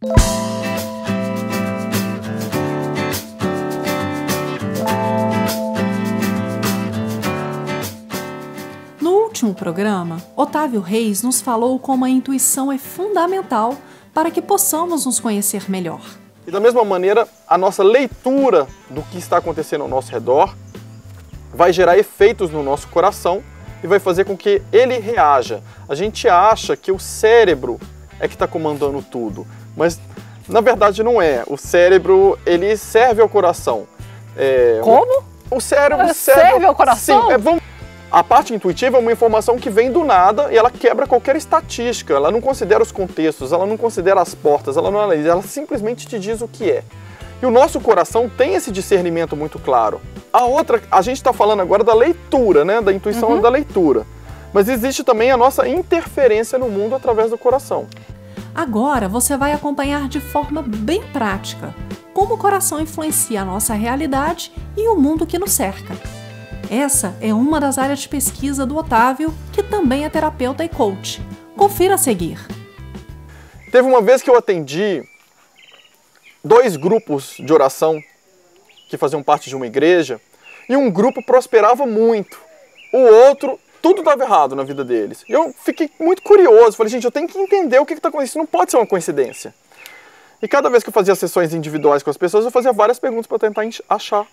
No último programa, Otávio Reis nos falou como a intuição é fundamental para que possamos nos conhecer melhor. E da mesma maneira, a nossa leitura do que está acontecendo ao nosso redor vai gerar efeitos no nosso coração e vai fazer com que ele reaja. A gente acha que o cérebro é que está comandando tudo, mas na verdade não é. O cérebro, ele serve ao coração. Como? O cérebro serve ao coração? Sim, a parte intuitiva é uma informação que vem do nada e ela quebra qualquer estatística, ela não considera os contextos, ela não considera as portas, ela não analisa, ela simplesmente te diz o que é. E o nosso coração tem esse discernimento muito claro. A gente está falando agora da leitura, né? Da intuição da leitura. Mas existe também a nossa interferência no mundo através do coração. Agora você vai acompanhar de forma bem prática como o coração influencia a nossa realidade e o mundo que nos cerca. Essa é uma das áreas de pesquisa do Otávio, que também é terapeuta e coach. Confira a seguir. Teve uma vez que eu atendi 2 grupos de oração que faziam parte de uma igreja, e um grupo prosperava muito. O outro, tudo dava errado na vida deles. E eu fiquei muito curioso, falei, gente, eu tenho que entender o que está acontecendo, isso não pode ser uma coincidência. E cada vez que eu fazia sessões individuais com as pessoas, eu fazia várias perguntas para tentar achar.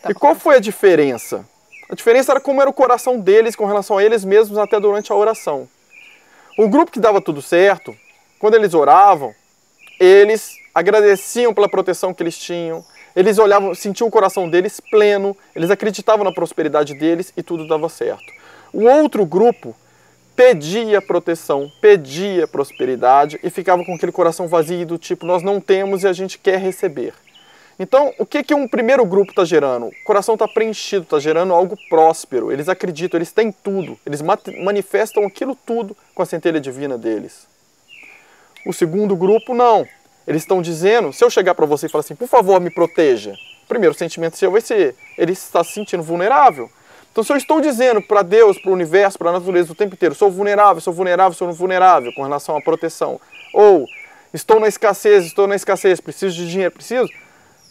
E qual foi a diferença? A diferença era como era o coração deles com relação a eles mesmos até durante a oração. O grupo que dava tudo certo, quando eles oravam, eles agradeciam pela proteção que eles tinham, eles olhavam, sentiam o coração deles pleno, eles acreditavam na prosperidade deles e tudo dava certo. O outro grupo pedia proteção, pedia prosperidade e ficava com aquele coração vazio do tipo, nós não temos e a gente quer receber. Então, o que um primeiro grupo está gerando? O coração está preenchido, está gerando algo próspero. Eles acreditam, eles têm tudo. Eles manifestam aquilo tudo com a centelha divina deles. O segundo grupo, não. Eles estão dizendo, se eu chegar para você e falar assim, por favor, me proteja. Primeiro, o sentimento seu vai ser, ele está se sentindo vulnerável. Então, se eu estou dizendo para Deus, para o universo, para a natureza o tempo inteiro, sou vulnerável, sou vulnerável, sou vulnerável com relação à proteção. Ou, estou na escassez, preciso de dinheiro, preciso...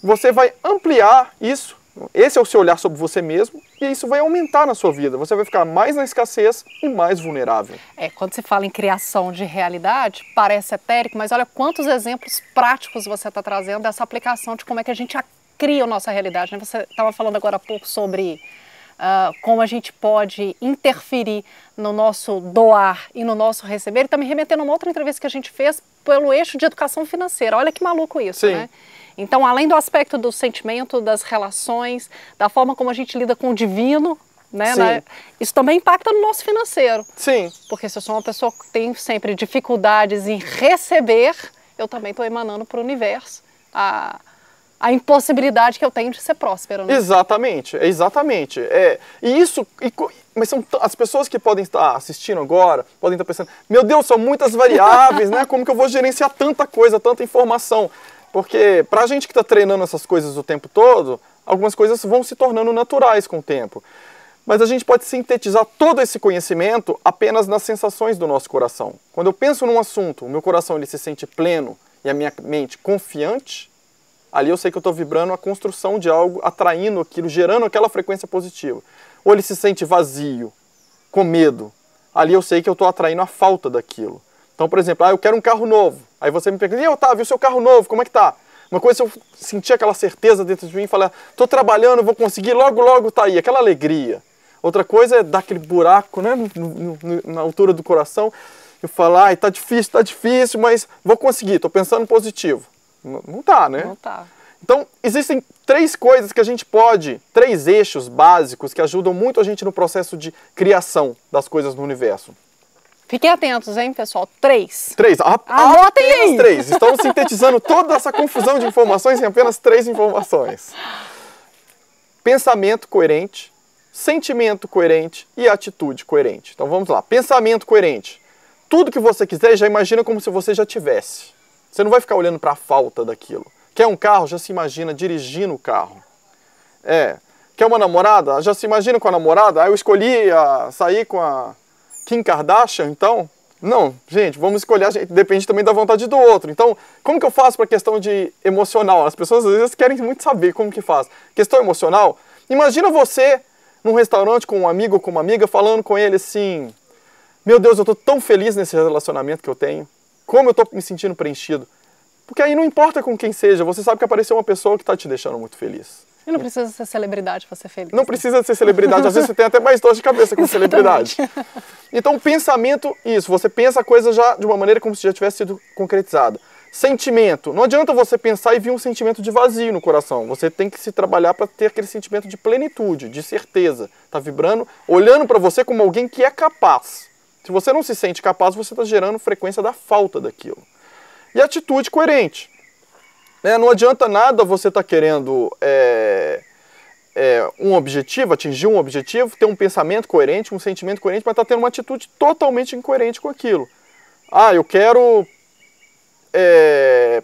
Você vai ampliar isso, esse é o seu olhar sobre você mesmo, e isso vai aumentar na sua vida. Você vai ficar mais na escassez e mais vulnerável. Quando se fala em criação de realidade, parece etérico, mas olha quantos exemplos práticos você está trazendo dessa aplicação de como é que a gente cria a nossa realidade, né? Você estava falando agora há pouco sobre como a gente pode interferir no nosso doar e no nosso receber, e está me remetendo a uma outra entrevista que a gente fez pelo eixo de educação financeira. Olha que maluco isso, Sim. Né? Então, além do aspecto do sentimento, das relações, da forma como a gente lida com o divino, né, isso também impacta no nosso financeiro. Sim. Porque se eu sou uma pessoa que tem sempre dificuldades em receber, eu também estou emanando para o universo a impossibilidade que eu tenho de ser próspero. Né? Exatamente, exatamente. Mas são as pessoas que podem estar assistindo agora, podem estar pensando, meu Deus, são muitas variáveis, né? Como que eu vou gerenciar tanta coisa, tanta informação? Porque para a gente que está treinando essas coisas o tempo todo, algumas coisas vão se tornando naturais com o tempo. Mas a gente pode sintetizar todo esse conhecimento apenas nas sensações do nosso coração. Quando eu penso num assunto, o meu coração ele se sente pleno e a minha mente confiante, ali eu sei que eu estou vibrando a construção de algo, atraindo aquilo, gerando aquela frequência positiva. Ou ele se sente vazio, com medo, ali eu sei que eu estou atraindo a falta daquilo. Então, por exemplo, eu quero um carro novo. Aí você me pergunta, e Otávio, o seu carro novo, como é que tá? Uma coisa é eu sentir aquela certeza dentro de mim e falar, estou trabalhando, vou conseguir, logo, logo tá aí, aquela alegria. Outra coisa é dar aquele buraco, né, na altura do coração, e falar, tá difícil, mas vou conseguir, estou pensando positivo. Não tá, né? Não tá. Então, existem 3 coisas que a gente pode, 3 eixos básicos que ajudam muito a gente no processo de criação das coisas no universo. Fiquem atentos, hein, pessoal? 3. Anotem aí! 3. Estamos sintetizando toda essa confusão de informações em apenas 3 informações. Pensamento coerente, sentimento coerente e atitude coerente. Então vamos lá. Pensamento coerente. Tudo que você quiser, já imagina como se você já tivesse. Você não vai ficar olhando para a falta daquilo. Quer um carro, já se imagina dirigindo o carro. Quer uma namorada? Já se imagina com a namorada? Eu escolhi sair com a Kim Kardashian, então Não, gente, vamos escolher, depende também da vontade do outro. Então, como que eu faço para a questão de emocional? As pessoas às vezes querem muito saber como que faz. Questão emocional, imagina você num restaurante com um amigo ou com uma amiga, falando com ele assim, meu Deus, eu estou tão feliz nesse relacionamento que eu tenho, como eu estou me sentindo preenchido. Porque aí não importa com quem seja, você sabe que apareceu uma pessoa que está te deixando muito feliz. E não precisa ser celebridade para ser feliz. Não precisa ser celebridade, às vezes você tem até mais dor de cabeça com celebridade. Então o pensamento, isso, você pensa a coisa já de uma maneira como se já tivesse sido concretizada. Sentimento, não adianta você pensar e vir um sentimento de vazio no coração, você tem que se trabalhar para ter aquele sentimento de plenitude, de certeza. Está vibrando, olhando para você como alguém que é capaz. Se você não se sente capaz, você está gerando frequência da falta daquilo. E atitude coerente. Não adianta nada você estar querendo um objetivo, atingir um objetivo, ter um pensamento coerente, um sentimento coerente, mas estar tendo uma atitude totalmente incoerente com aquilo. Ah, eu quero...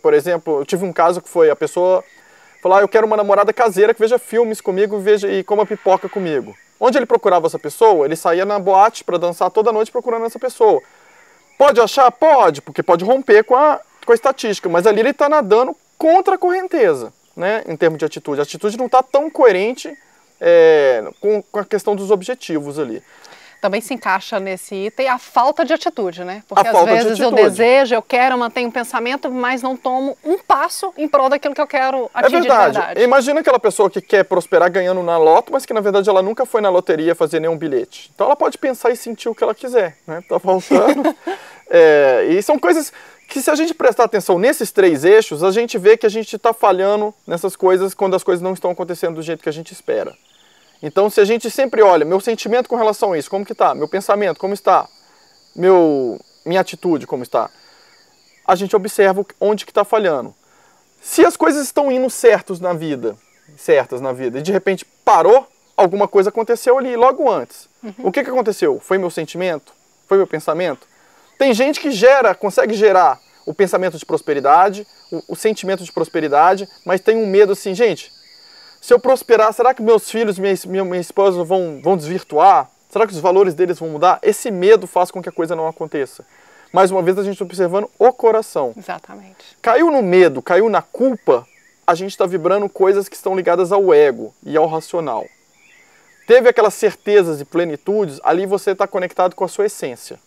por exemplo, eu tive um caso que foi a pessoa falar, eu quero uma namorada caseira que veja filmes comigo e coma pipoca comigo. Onde ele procurava essa pessoa? Ele saía na boate para dançar toda noite procurando essa pessoa. Pode achar? Pode, porque pode romper com a estatística, mas ali ele está nadando contra a correnteza, né, em termos de atitude. A atitude não está tão coerente com a questão dos objetivos ali. Também se encaixa nesse item a falta de atitude, né? Porque às vezes eu desejo, eu quero, mantenho um pensamento, mas não tomo um passo em prol daquilo que eu quero atingir de verdade. Imagina aquela pessoa que quer prosperar ganhando na loto, mas que na verdade ela nunca foi na loteria fazer nenhum bilhete. Então ela pode pensar e sentir o que ela quiser, né? Tá faltando. E são coisas que, se a gente prestar atenção nesses 3 eixos, a gente vê que a gente está falhando nessas coisas quando as coisas não estão acontecendo do jeito que a gente espera. Então, se a gente sempre olha, meu sentimento com relação a isso, como que está? Meu pensamento, como está? Minha atitude, como está? A gente observa onde que está falhando. Se as coisas estão indo certas na vida, e de repente parou, alguma coisa aconteceu ali, logo antes. O que aconteceu? Foi meu sentimento? Foi meu pensamento? Tem gente que consegue gerar o pensamento de prosperidade, o sentimento de prosperidade, mas tem um medo assim, gente, se eu prosperar, será que meus filhos, minha esposa vão desvirtuar? Será que os valores deles vão mudar? Esse medo faz com que a coisa não aconteça. Mais uma vez, a gente está observando o coração. Exatamente. Caiu no medo, caiu na culpa, a gente está vibrando coisas que estão ligadas ao ego e ao racional. Teve aquelas certezas e plenitudes, ali você está conectado com a sua essência,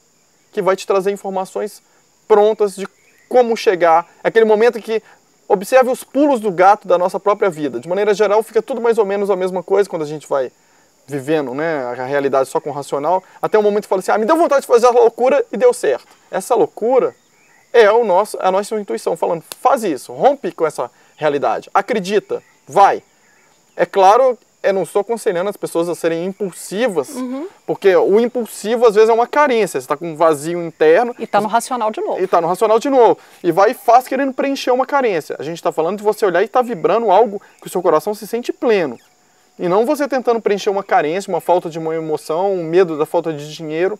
que vai te trazer informações prontas de como chegar. Aquele momento que observe os pulos do gato da nossa própria vida. De maneira geral, fica tudo mais ou menos a mesma coisa quando a gente vai vivendo, né, a realidade só com o racional, até o momento que fala assim, me deu vontade de fazer a loucura e deu certo. Essa loucura é a nossa intuição falando, faz isso, rompe com essa realidade, acredita, vai. É claro, eu não estou aconselhando as pessoas a serem impulsivas, porque o impulsivo às vezes é uma carência, você está com um vazio interno. E está no racional de novo. E vai e faz querendo preencher uma carência. A gente está falando de você olhar e estar vibrando algo que o seu coração se sente pleno. E não você tentando preencher uma carência, uma falta de uma emoção, um medo da falta de dinheiro.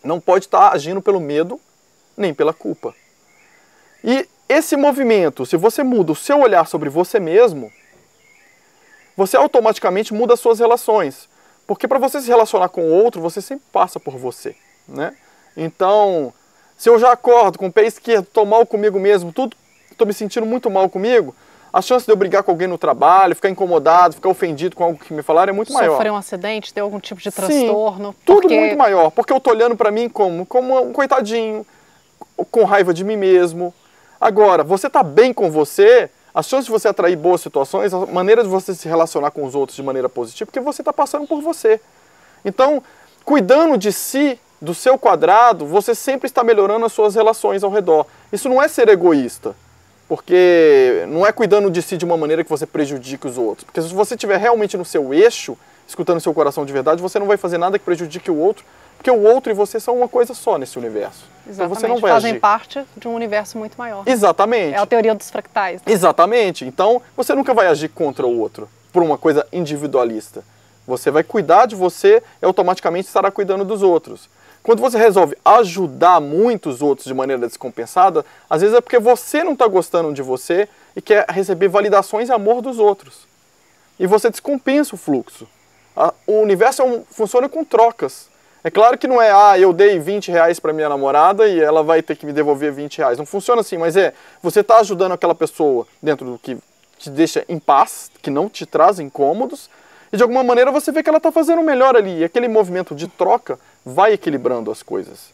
Não pode estar agindo pelo medo, nem pela culpa. E esse movimento, se você muda o seu olhar sobre você mesmo, você automaticamente muda as suas relações. Porque para você se relacionar com o outro, você sempre passa por você, né? Então, se eu já acordo com o pé esquerdo, estou mal comigo mesmo, estou me sentindo muito mal comigo, a chance de eu brigar com alguém no trabalho, ficar incomodado, ficar ofendido com algo que me falaram é muito maior. Sofrer um acidente, ter algum tipo de transtorno. Sim, tudo muito maior. Porque eu estou olhando para mim como um coitadinho, com raiva de mim mesmo. Agora, você está bem com você, a chance de você atrair boas situações, a maneira de você se relacionar com os outros de maneira positiva, porque você está passando por você. Então, cuidando de si, do seu quadrado, você sempre está melhorando as suas relações ao redor. Isso não é ser egoísta. Porque não é cuidando de si de uma maneira que você prejudique os outros. Porque se você estiver realmente no seu eixo, escutando o seu coração de verdade, você não vai fazer nada que prejudique o outro, porque o outro e você são uma coisa só nesse universo. Exatamente. Então você não vai fazem agir. parte de um universo muito maior. Exatamente. É a teoria dos fractais. Né? Exatamente. Então você nunca vai agir contra o outro, por uma coisa individualista. Você vai cuidar de você e automaticamente estará cuidando dos outros. Quando você resolve ajudar muitos outros de maneira descompensada, às vezes é porque você não está gostando de você e quer receber validações e amor dos outros. E você descompensa o fluxo. O universo funciona com trocas. É claro que não é, eu dei 20 reais para minha namorada e ela vai ter que me devolver 20 reais. Não funciona assim, mas você está ajudando aquela pessoa dentro do que te deixa em paz, que não te traz incômodos, e de alguma maneira você vê que ela está fazendo o melhor ali. E aquele movimento de troca vai equilibrando as coisas.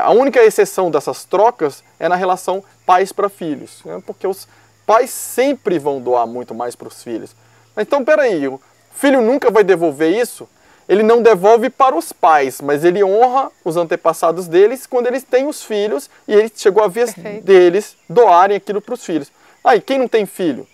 A única exceção dessas trocas é na relação pais para filhos, né? Porque os pais sempre vão doar muito mais para os filhos. Então, peraí, o filho nunca vai devolver isso? Ele não devolve para os pais, mas ele honra os antepassados deles quando eles têm os filhos e ele chegou a vez deles doarem aquilo para os filhos. Aí, quem não tem filho?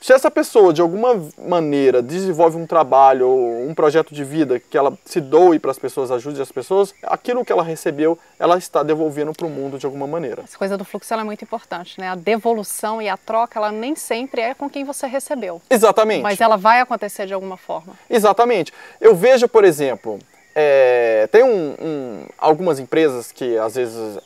Se essa pessoa, de alguma maneira, desenvolve um trabalho ou um projeto de vida que ela se doe para as pessoas, ajude as pessoas, aquilo que ela recebeu, ela está devolvendo para o mundo de alguma maneira. Essa coisa do fluxo ela é muito importante, né? A devolução e a troca, ela nem sempre é com quem você recebeu. Exatamente. Mas ela vai acontecer de alguma forma. Exatamente. Eu vejo, por exemplo, tem algumas empresas que às vezes...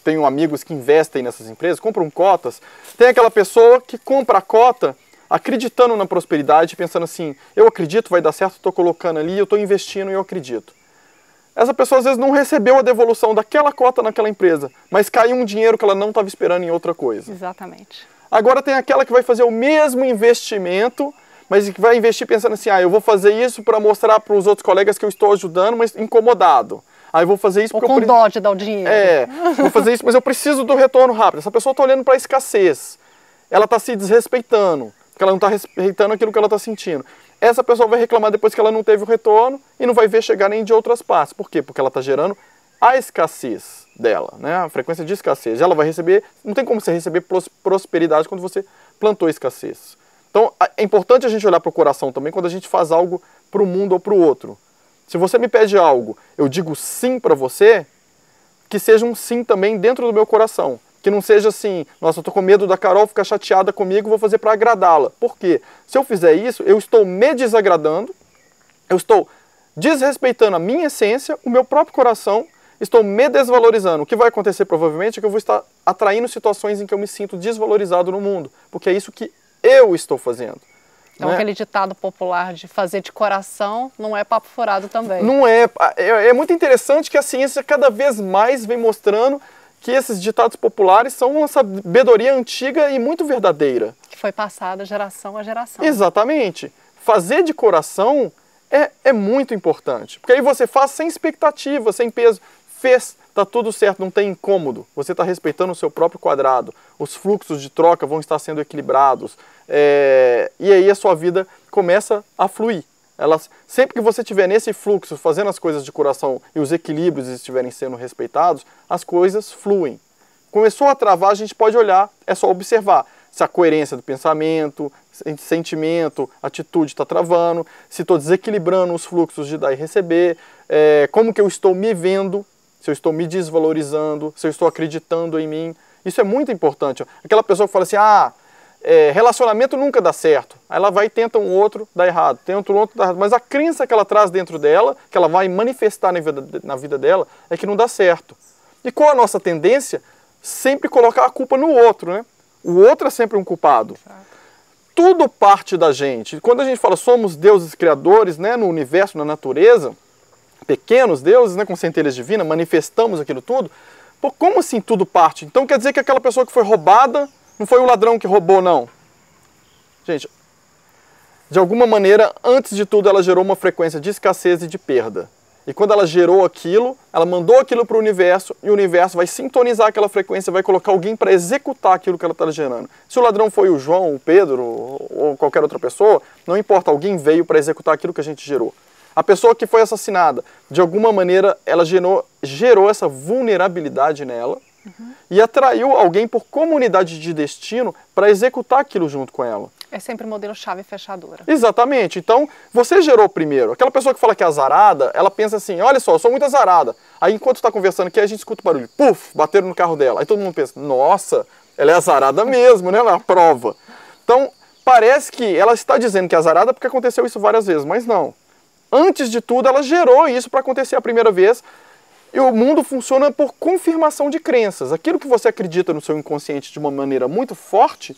tenho amigos que investem nessas empresas, compram cotas. Tem aquela pessoa que compra a cota acreditando na prosperidade, pensando assim, eu acredito, vai dar certo, estou colocando ali, eu estou investindo e eu acredito. Essa pessoa às vezes não recebeu a devolução daquela cota naquela empresa, mas caiu um dinheiro que ela não estava esperando em outra coisa. Exatamente. Agora tem aquela que vai fazer o mesmo investimento, mas que vai investir pensando assim, eu vou fazer isso para mostrar para os outros colegas que eu estou ajudando, mas incomodado. Aí vou fazer isso porque com dó de dar o dinheiro. Vou fazer isso, mas eu preciso do retorno rápido. Essa pessoa está olhando para a escassez. Ela está se desrespeitando, porque ela não está respeitando aquilo que ela está sentindo. Essa pessoa vai reclamar depois que ela não teve o retorno e não vai ver chegar nem de outras partes. Por quê? Porque ela está gerando a escassez dela, né? A frequência de escassez. Ela vai receber, não tem como você receber prosperidade quando você plantou escassez. Então é importante a gente olhar para o coração também quando a gente faz algo para o mundo ou para o outro. Se você me pede algo, eu digo sim para você, que seja um sim também dentro do meu coração. Que não seja assim, nossa, eu estou com medo da Carol ficar chateada comigo, vou fazer para agradá-la. Por quê? Se eu fizer isso, eu estou me desagradando, eu estou desrespeitando a minha essência, o meu próprio coração, estou me desvalorizando. O que vai acontecer provavelmente é que eu vou estar atraindo situações em que eu me sinto desvalorizado no mundo, porque é isso que eu estou fazendo. Então, aquele ditado popular de fazer de coração não é papo furado também. Não é. É muito interessante que a ciência cada vez mais vem mostrando que esses ditados populares são uma sabedoria antiga e muito verdadeira. Que foi passada geração a geração. Exatamente. Fazer de coração é muito importante. Porque aí você faz sem expectativa, sem peso. Fez, tá tudo certo, não tem incômodo. Você está respeitando o seu próprio quadrado. Os fluxos de troca vão estar sendo equilibrados. E aí a sua vida começa a fluir. Sempre que você estiver nesse fluxo, fazendo as coisas de coração e os equilíbrios estiverem sendo respeitados, as coisas fluem. Começou a travar, a gente pode olhar, é só observar se a coerência do pensamento, sentimento, atitude está travando, se estou desequilibrando os fluxos de dar e receber, como que eu estou me vendo, se eu estou me desvalorizando, se eu estou acreditando em mim. Isso é muito importante. Aquela pessoa que fala assim, relacionamento nunca dá certo. Aí ela vai e tenta um outro, dá errado. Tenta um outro, dá errado. Mas a crença que ela traz dentro dela, que ela vai manifestar na vida dela, é que não dá certo. E qual a nossa tendência? Sempre colocar a culpa no outro, né? O outro é sempre um culpado. Exato. Tudo parte da gente. Quando a gente fala somos deuses criadores, né, no universo, na natureza, pequenos deuses, né, com centelhas divinas, manifestamos aquilo tudo. Pô, como assim tudo parte? Então quer dizer que aquela pessoa que foi roubada não foi o ladrão que roubou, não. Gente, de alguma maneira, antes de tudo, ela gerou uma frequência de escassez e de perda. E quando ela gerou aquilo, ela mandou aquilo para o universo, e o universo vai sintonizar aquela frequência, vai colocar alguém para executar aquilo que ela está gerando. Se o ladrão foi o João, o Pedro, ou qualquer outra pessoa, não importa, alguém veio para executar aquilo que a gente gerou. A pessoa que foi assassinada, de alguma maneira, ela gerou essa vulnerabilidade nela, e atraiu alguém por comunidade de destino para executar aquilo junto com ela. É sempre o modelo chave e fechadura. Exatamente. Então, você gerou primeiro. Aquela pessoa que fala que é azarada, ela pensa assim, olha só, eu sou muito azarada. Aí, enquanto está conversando aqui, a gente escuta o barulho. Puf, bateram no carro dela. Aí todo mundo pensa, nossa, ela é azarada mesmo, né, na prova. Então, parece que ela está dizendo que é azarada porque aconteceu isso várias vezes, mas não. Antes de tudo, ela gerou isso para acontecer a primeira vez. E o mundo funciona por confirmação de crenças. Aquilo que você acredita no seu inconsciente de uma maneira muito forte,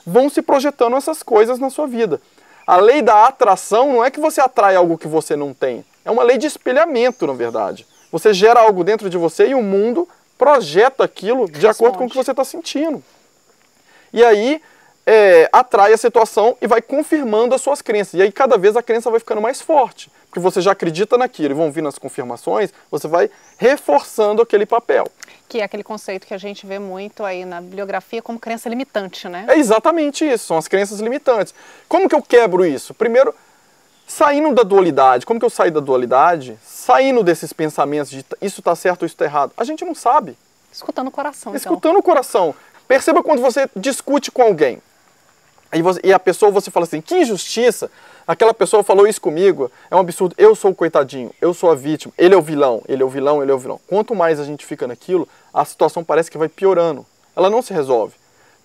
vão se projetando essas coisas na sua vida. A lei da atração não é que você atrai algo que você não tem. É uma lei de espelhamento, na verdade. Você gera algo dentro de você e o mundo projeta aquilo de acordo com o que você está sentindo. E aí atrai a situação e vai confirmando as suas crenças. E aí cada vez a crença vai ficando mais forte. Porque você já acredita naquilo e vão vir nas confirmações, você vai reforçando aquele papel. Que é aquele conceito que a gente vê muito aí na bibliografia como crença limitante, né? É exatamente isso, são as crenças limitantes. Como que eu quebro isso? Primeiro, saindo da dualidade. Como que eu saio da dualidade? Saindo desses pensamentos de isso está certo ou isso está errado. A gente não sabe. Escutando o coração, Escutando o coração. Perceba quando você discute com alguém. E a pessoa, você fala assim, que injustiça, aquela pessoa falou isso comigo, é um absurdo, eu sou o coitadinho, eu sou a vítima, ele é o vilão, ele é o vilão, ele é o vilão. Quanto mais a gente fica naquilo, a situação parece que vai piorando, ela não se resolve.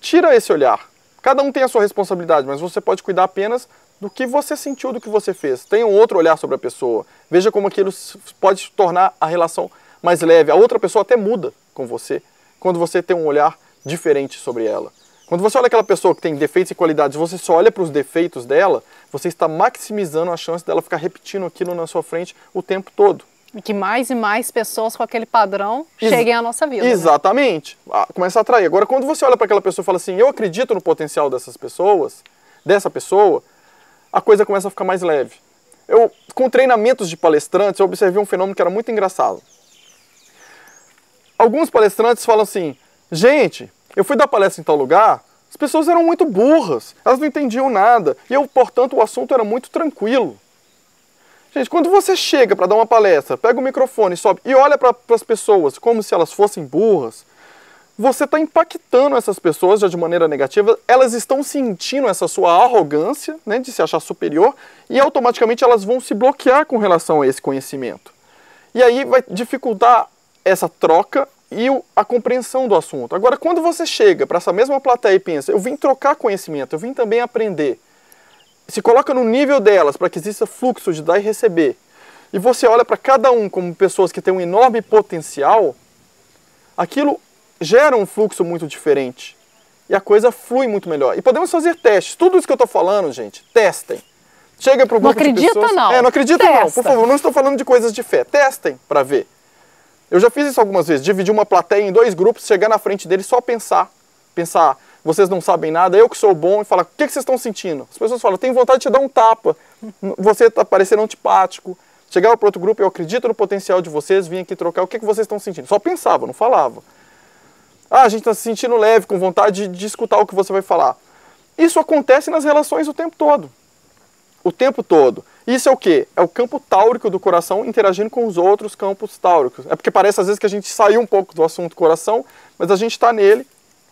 Tira esse olhar, cada um tem a sua responsabilidade, mas você pode cuidar apenas do que você sentiu, do que você fez. Tenha um outro olhar sobre a pessoa, veja como aquilo pode tornar a relação mais leve, a outra pessoa até muda com você, quando você tem um olhar diferente sobre ela. Quando você olha aquela pessoa que tem defeitos e qualidades, você só olha para os defeitos dela, você está maximizando a chance dela ficar repetindo aquilo na sua frente o tempo todo. E que mais e mais pessoas com aquele padrão cheguem à nossa vida. Exatamente. Né? Começa a atrair. Agora, quando você olha para aquela pessoa e fala assim, eu acredito no potencial dessas pessoas, dessa pessoa, a coisa começa a ficar mais leve. Com treinamentos de palestrantes, eu observei um fenômeno que era muito engraçado. Alguns palestrantes falam assim, gente, eu fui dar palestra em tal lugar, as pessoas eram muito burras, elas não entendiam nada, e portanto, o assunto era muito tranquilo. Gente, quando você chega para dar uma palestra, pega o microfone, sobe e olha para as pessoas como se elas fossem burras, você está impactando essas pessoas já de maneira negativa, elas estão sentindo essa sua arrogância, né, de se achar superior, e automaticamente elas vão se bloquear com relação a esse conhecimento. E aí vai dificultar essa troca e a compreensão do assunto. Agora, quando você chega para essa mesma plateia e pensa, eu vim trocar conhecimento, eu vim também aprender, se coloca no nível delas para que exista fluxo de dar e receber, e você olha para cada um como pessoas que têm um enorme potencial, aquilo gera um fluxo muito diferente. E a coisa flui muito melhor. E podemos fazer testes. Tudo isso que eu estou falando, gente, testem. Chega para o grupo de pessoas... Não acredita, não. Não acredita, não. Por favor, não estou falando de coisas de fé. Testem para ver. Eu já fiz isso algumas vezes, dividir uma plateia em 2 grupos, chegar na frente deles só pensar, vocês não sabem nada, eu que sou bom, e falar, o que vocês estão sentindo? As pessoas falam, tenho vontade de te dar um tapa, você está parecendo antipático. Chegava para outro grupo, eu acredito no potencial de vocês, vim aqui trocar, o que vocês estão sentindo? Só pensava, não falava. A gente está se sentindo leve, com vontade de escutar o que você vai falar. Isso acontece nas relações o tempo todo. O tempo todo. Isso é o quê? É o campo táurico do coração interagindo com os outros campos táuricos. É porque parece às vezes que a gente saiu um pouco do assunto coração, mas a gente está nele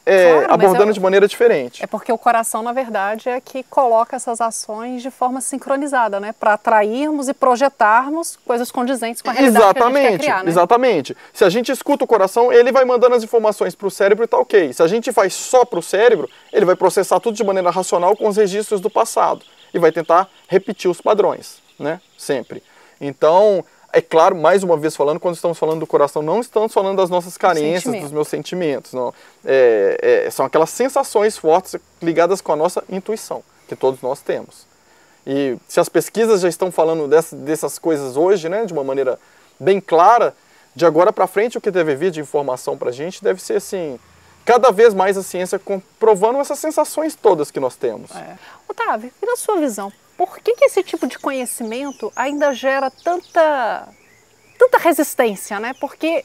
claro, abordando de maneira diferente. É porque o coração, na verdade, é que coloca essas ações de forma sincronizada, né? Para atrairmos e projetarmos coisas condizentes com a realidade que a gente quer criar, né? Exatamente. Se a gente escuta o coração, ele vai mandando as informações para o cérebro e tá ok. Se a gente vai só para o cérebro, ele vai processar tudo de maneira racional com os registros do passado. E vai tentar repetir os padrões, né? Sempre. Então, é claro, mais uma vez falando, quando estamos falando do coração, não estamos falando das nossas carências, dos meus sentimentos. Não. São aquelas sensações fortes ligadas com a nossa intuição, que todos nós temos. E se as pesquisas já estão falando dessas coisas hoje, né, de uma maneira bem clara, de agora para frente o que deve vir de informação para a gente deve ser assim... Cada vez mais a ciência comprovando essas sensações todas que nós temos. Otávio, e na sua visão, por que esse tipo de conhecimento ainda gera tanta resistência, né? Porque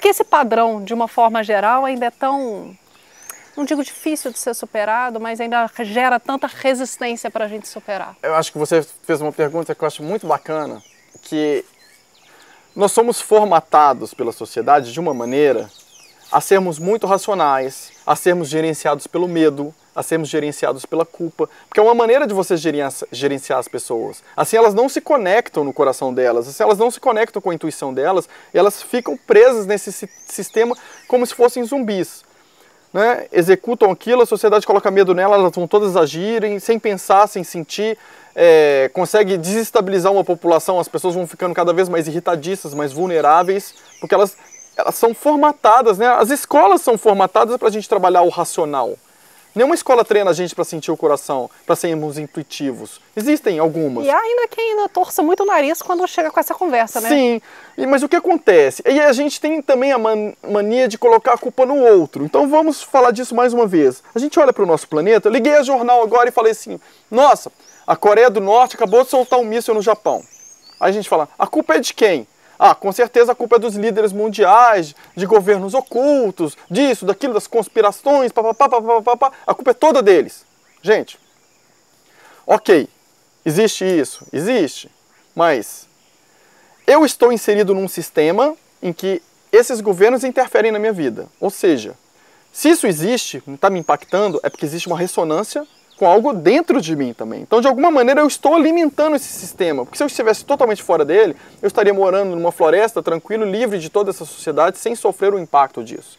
esse padrão, de uma forma geral, ainda é tão, não digo difícil de ser superado, mas ainda gera tanta resistência para a gente superar? Eu acho que você fez uma pergunta que eu acho muito bacana, que nós somos formatados pela sociedade de uma maneira a sermos muito racionais, a sermos gerenciados pelo medo, a sermos gerenciados pela culpa, porque é uma maneira de você gerenciar as pessoas. Assim elas não se conectam no coração delas, assim elas não se conectam com a intuição delas, e elas ficam presas nesse sistema como se fossem zumbis. Né? Executam aquilo, a sociedade coloca medo nela, elas vão todas agirem, sem pensar, sem sentir, consegue desestabilizar uma população, as pessoas vão ficando cada vez mais irritadiças, mais vulneráveis, porque elas são formatadas, né? As escolas são formatadas para a gente trabalhar o racional. Nenhuma escola treina a gente para sentir o coração, para sermos intuitivos. Existem algumas. E ainda quem ainda torça muito o nariz quando chega com essa conversa, né? Sim, mas o que acontece? E a gente tem também a mania de colocar a culpa no outro. Então vamos falar disso mais uma vez. A gente olha para o nosso planeta, eu liguei a jornal agora e falei assim, nossa, a Coreia do Norte acabou de soltar um míssil no Japão. Aí a gente fala, a culpa é de quem? Ah, com certeza a culpa é dos líderes mundiais, de governos ocultos, disso, daquilo, das conspirações, papapá. A culpa é toda deles. Gente, ok, existe isso, existe, mas eu estou inserido num sistema em que esses governos interferem na minha vida. Ou seja, se isso existe, não está me impactando, é porque existe uma ressonância com algo dentro de mim também. Então, de alguma maneira, eu estou alimentando esse sistema. Porque se eu estivesse totalmente fora dele, eu estaria morando numa floresta, tranquilo, livre de toda essa sociedade, sem sofrer o impacto disso.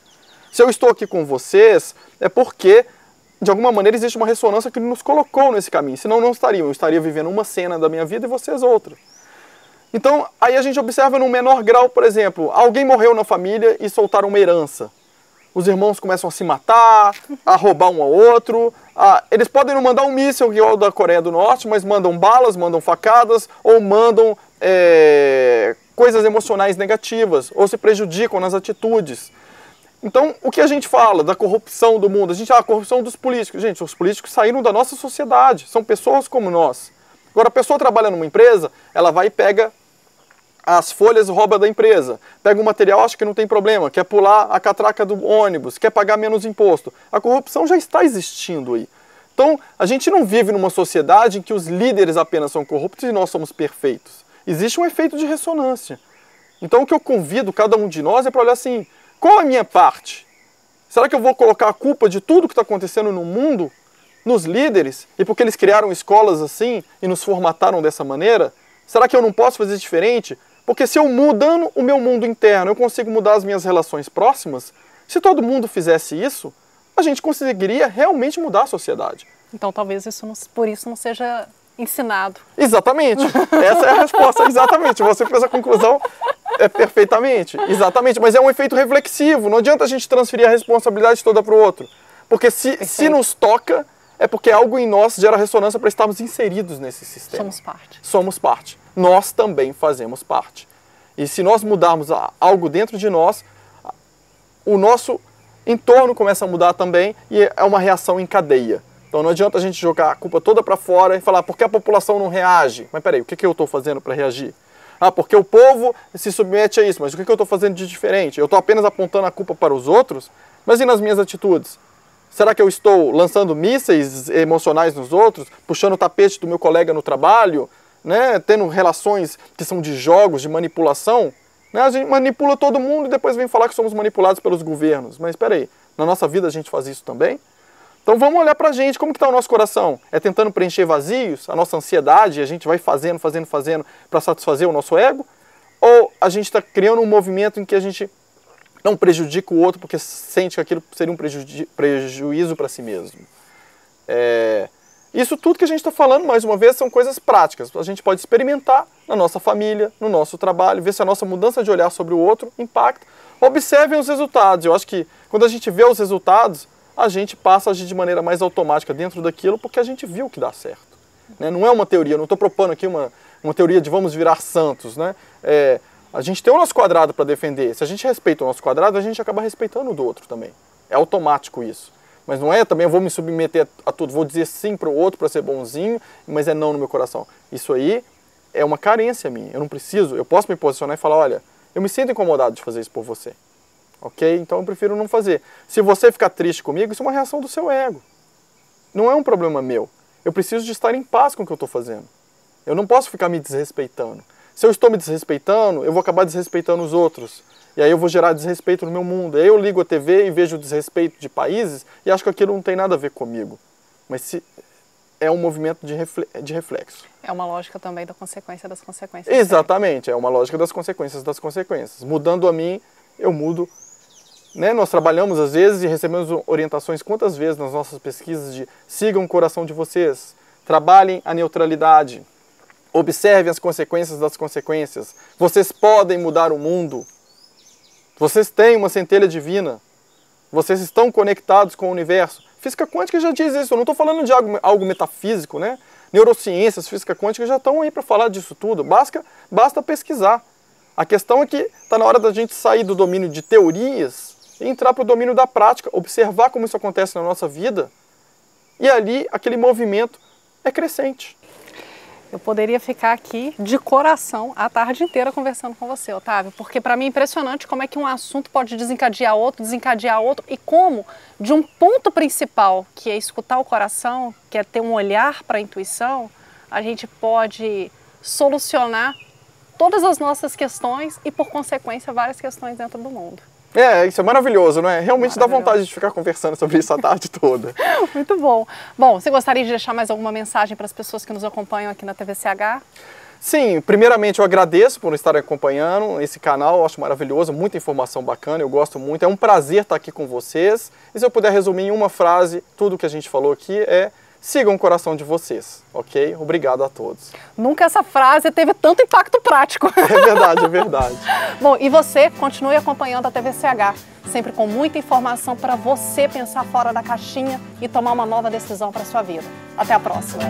Se eu estou aqui com vocês, é porque, de alguma maneira, existe uma ressonância que nos colocou nesse caminho. Senão, não estariam. Eu estaria vivendo uma cena da minha vida e vocês outra. Então, aí a gente observa num menor grau, por exemplo, alguém morreu na família e soltaram uma herança. Os irmãos começam a se matar, a roubar um ao outro. Eles podem não mandar um míssil igual da Coreia do Norte, mas mandam balas, mandam facadas, ou mandam coisas emocionais negativas, ou se prejudicam nas atitudes. Então, o que a gente fala da corrupção do mundo? A gente fala a corrupção dos políticos. Gente, os políticos saíram da nossa sociedade, são pessoas como nós. Agora, a pessoa trabalha numa empresa, ela vai e pega as folhas, rouba da empresa, pega o material, acha que não tem problema, quer pular a catraca do ônibus, quer pagar menos imposto. A corrupção já está existindo aí. Então, a gente não vive numa sociedade em que os líderes apenas são corruptos e nós somos perfeitos. Existe um efeito de ressonância. Então, o que eu convido cada um de nós é para olhar assim, qual é a minha parte? Será que eu vou colocar a culpa de tudo que está acontecendo no mundo nos líderes? E porque eles criaram escolas assim e nos formataram dessa maneira? Será que eu não posso fazer diferente? Porque se eu mudando o meu mundo interno, eu consigo mudar as minhas relações próximas, se todo mundo fizesse isso, a gente conseguiria realmente mudar a sociedade. Então talvez por isso não seja ensinado. Exatamente. Essa é a resposta. Exatamente. Você fez a conclusão perfeitamente. Exatamente. Mas é um efeito reflexivo. Não adianta a gente transferir a responsabilidade toda para o outro. Porque se nos toca, é porque algo em nós gera ressonância para estarmos inseridos nesse sistema. Somos parte. Somos parte. Nós também fazemos parte. E se nós mudarmos algo dentro de nós, o nosso entorno começa a mudar também e é uma reação em cadeia. Então não adianta a gente jogar a culpa toda para fora e falar, por que a população não reage? Mas peraí, o que eu estou fazendo para reagir? Ah, porque o povo se submete a isso, mas o que eu estou fazendo de diferente? Eu estou apenas apontando a culpa para os outros? Mas e nas minhas atitudes? Será que eu estou lançando mísseis emocionais nos outros, puxando o tapete do meu colega no trabalho, né, tendo relações que são de jogos, de manipulação? Né, a gente manipula todo mundo e depois vem falar que somos manipulados pelos governos. Mas espera aí, na nossa vida a gente faz isso também? Então vamos olhar pra gente, como que está o nosso coração? É tentando preencher vazios, a nossa ansiedade, a gente vai fazendo para satisfazer o nosso ego? Ou a gente está criando um movimento em que a gente não prejudica o outro porque sente que aquilo seria um prejuízo para si mesmo? Isso tudo que a gente está falando, mais uma vez, são coisas práticas. A gente pode experimentar na nossa família, no nosso trabalho, ver se a nossa mudança de olhar sobre o outro impacta. Observem os resultados. Eu acho que quando a gente vê os resultados, a gente passa a agir de maneira mais automática dentro daquilo porque a gente viu que dá certo. Né? Não é uma teoria, eu não estou propondo aqui uma teoria de vamos virar santos. Né? A gente tem o nosso quadrado para defender. Se a gente respeita o nosso quadrado, a gente acaba respeitando o do outro também. É automático isso. Mas não é também eu vou me submeter a tudo, vou dizer sim para o outro para ser bonzinho, mas é não no meu coração. Isso aí é uma carência minha. Eu não preciso, eu posso me posicionar e falar, olha, eu me sinto incomodado de fazer isso por você. Ok? Então eu prefiro não fazer. Se você ficar triste comigo, isso é uma reação do seu ego. Não é um problema meu. Eu preciso de estar em paz com o que eu estou fazendo. Eu não posso ficar me desrespeitando. Se eu estou me desrespeitando, eu vou acabar desrespeitando os outros. E aí eu vou gerar desrespeito no meu mundo. Aí eu ligo a TV e vejo o desrespeito de países e acho que aquilo não tem nada a ver comigo. Mas é um movimento de reflexo. É uma lógica também da consequência das consequências. Exatamente, é uma lógica das consequências das consequências. Mudando a mim, eu mudo. Né? Nós trabalhamos às vezes e recebemos orientações quantas vezes nas nossas pesquisas de sigam o coração de vocês, trabalhem a neutralidade, observem as consequências das consequências. Vocês podem mudar o mundo. Vocês têm uma centelha divina. Vocês estão conectados com o universo. Física quântica já diz isso, eu não estou falando de algo metafísico, né? Neurociências, física quântica já estão aí para falar disso tudo, basta pesquisar. A questão é que está na hora da gente sair do domínio de teorias e entrar para o domínio da prática, observar como isso acontece na nossa vida, e ali aquele movimento é crescente. Eu poderia ficar aqui de coração a tarde inteira conversando com você, Otávio, porque para mim é impressionante como é que um assunto pode desencadear outro, e como de um ponto principal, que é escutar o coração, que é ter um olhar para a intuição, a gente pode solucionar todas as nossas questões e, por consequência, várias questões dentro do mundo. Isso é maravilhoso, não é? Realmente dá vontade de ficar conversando sobre isso a tarde toda. Muito bom. Bom, você gostaria de deixar mais alguma mensagem para as pessoas que nos acompanham aqui na TVCH? Sim, primeiramente eu agradeço por estar acompanhando esse canal, eu acho maravilhoso, muita informação bacana, eu gosto muito, é um prazer estar aqui com vocês. E se eu puder resumir em uma frase, tudo que a gente falou aqui é: sigam o coração de vocês, ok? Obrigado a todos. Nunca essa frase teve tanto impacto prático. É verdade, é verdade. Bom, e você continue acompanhando a TVCH, sempre com muita informação para você pensar fora da caixinha e tomar uma nova decisão para a sua vida. Até a próxima.